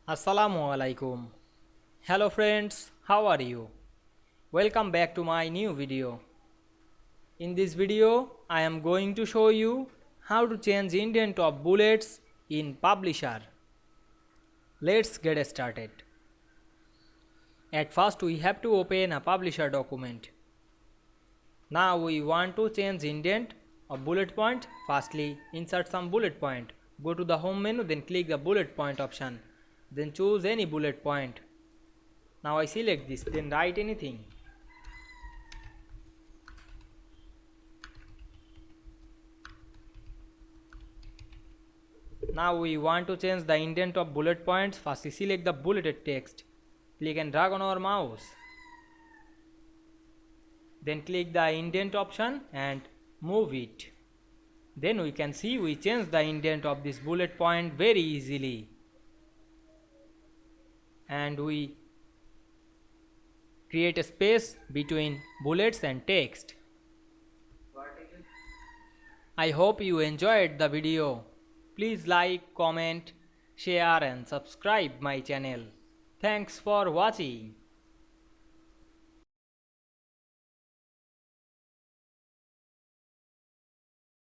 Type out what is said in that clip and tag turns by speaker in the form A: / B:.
A: Assalamu Walaikum. Hello friends, how are you? Welcome back to my new video. In this video, I am going to show you how to change indent of bullets in Publisher. Let's get started. At first, we have to open a Publisher document. Now we want to change indent of bullet point. Firstly, insert some bullet point. Go to the home menu, then click the bullet point option. Then choose any bullet point. Now I select this, then write anything. Now we want to change the indent of bullet points. First select the bulleted text. Click and drag on our mouse. Then click the indent option and move it. Then we can see we change the indent of this bullet point very easily. And we create a space between bullets and text. I hope you enjoyed the video. Please like, comment, share and subscribe my channel. Thanks for watching.